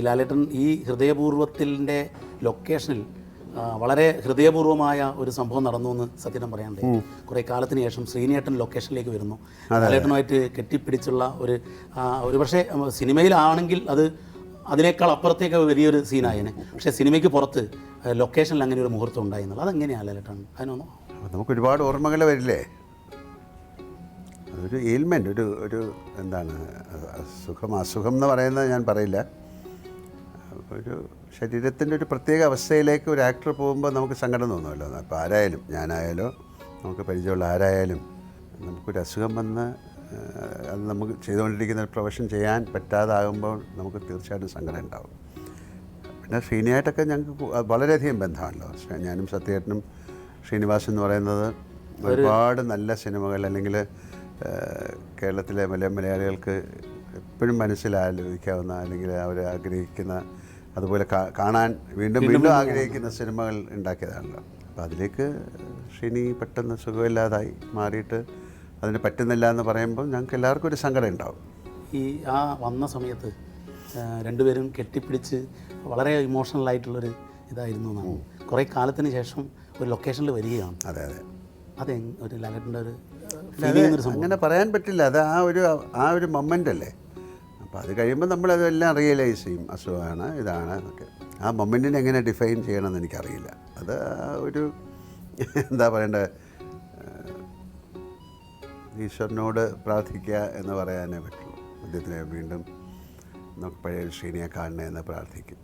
ലാലേട്ടൻ ഈ ഹൃദയപൂർവ്വത്തിൻ്റെ ലൊക്കേഷനിൽ വളരെ ഹൃദയപൂർവ്വമായ ഒരു സംഭവം നടന്നു എന്ന് സത്യം പറയാനുണ്ട്. കുറേ കാലത്തിന് ശേഷം ശ്രീനേട്ടൻ ലൊക്കേഷനിലേക്ക് വരുന്നു. ലാലേട്ടനുമായിട്ട് കെട്ടിപ്പിടിച്ചുള്ള ഒരു പക്ഷേ സിനിമയിലാണെങ്കിൽ അത് അതിനേക്കാൾ അപ്പുറത്തേക്ക് വലിയൊരു സീനായേനെ. പക്ഷേ സിനിമയ്ക്ക് പുറത്ത് ലൊക്കേഷനിൽ അങ്ങനെ ഒരു മുഹൂർത്തം ഉണ്ടായിരുന്നുള്ളൂ. അതെങ്ങനെയാണ് ലാലേട്ടൻ അതിനൊന്നും നമുക്ക് ഒരുപാട് ഓർമ്മകൾ വരില്ലേ? അതൊരു എയിൽമെൻ്റ്, ഒരു എന്താണ് അസുഖം എന്ന് പറയുന്നത് ഞാൻ പറയില്ല. ഒരു ശരീരത്തിൻ്റെ ഒരു പ്രത്യേക അവസ്ഥയിലേക്ക് ഒരു ആക്ടർ പോകുമ്പോൾ നമുക്ക് സങ്കടം തോന്നുമല്ലോ. അപ്പോൾ ആരായാലും, ഞാനായാലോ നമുക്ക് പരിചയമുള്ള ആരായാലും നമുക്കൊരു അസുഖം വന്ന് അത് നമുക്ക് ചെയ്തുകൊണ്ടിരിക്കുന്ന ഒരു പ്രൊഫഷൻ ചെയ്യാൻ പറ്റാതാകുമ്പോൾ നമുക്ക് തീർച്ചയായിട്ടും സങ്കടം ഉണ്ടാവും. പിന്നെ ശ്രീനിയായിട്ടൊക്കെ ഞങ്ങൾക്ക് വളരെയധികം ബന്ധമാണല്ലോ. ഞാനും സത്യേട്ടനും ശ്രീനിവാസ് എന്ന് പറയുന്നത് ഒരുപാട് നല്ല സിനിമകൾ, അല്ലെങ്കിൽ കേരളത്തിലെ മലയാളികൾക്ക് എപ്പോഴും മനസ്സിൽ ആലോചിക്കാവുന്ന, അല്ലെങ്കിൽ അവർ ആഗ്രഹിക്കുന്ന, അതുപോലെ കാണാൻ വീണ്ടും വീണ്ടും ആഗ്രഹിക്കുന്ന സിനിമകൾ ഉണ്ടാക്കിയതാണല്ലോ. അപ്പോൾ അതിലേക്ക് ശ്രീനി പെട്ടെന്ന് സുഖമില്ലാതായി മാറിയിട്ട് അതിന് പറ്റുന്നില്ല എന്ന് പറയുമ്പോൾ ഞങ്ങൾക്ക് എല്ലാവർക്കും ഒരു സങ്കടം ഉണ്ടാവും. വന്ന സമയത്ത് രണ്ടുപേരും കെട്ടിപ്പിടിച്ച് വളരെ ഇമോഷണലായിട്ടുള്ളൊരു ഇതായിരുന്നു എന്നാണ്. കുറേ കാലത്തിന് ശേഷം ഒരു ലൊക്കേഷനിൽ വരികയാണ്. അതെ, അതെ, ഒരു ലാലേട്ടൻ്റെ ഒരു അങ്ങനെ പറയാൻ പറ്റില്ല. അത് ആ ഒരു മൊമെൻ്റ് അല്ലേ. അപ്പോൾ അത് കഴിയുമ്പോൾ നമ്മളതെല്ലാം റിയലൈസ് ചെയ്യും, അസുഖമാണ് ഇതാണ് എന്നൊക്കെ. ആ മൊമെൻറ്റിനെ എങ്ങനെ ഡിഫൈൻ ചെയ്യണമെന്ന് എനിക്കറിയില്ല. അത് ഒരു എന്താ പറയേണ്ടത്, ഈശ്വരനോട് പ്രാർത്ഥിക്കുക എന്ന് പറയാനേ പറ്റുള്ളൂ. അദ്ദേഹത്തിനെ വീണ്ടും നമുക്ക് പഴയ ശ്രീനിയെ കാണണേ എന്ന് പ്രാർത്ഥിക്കും.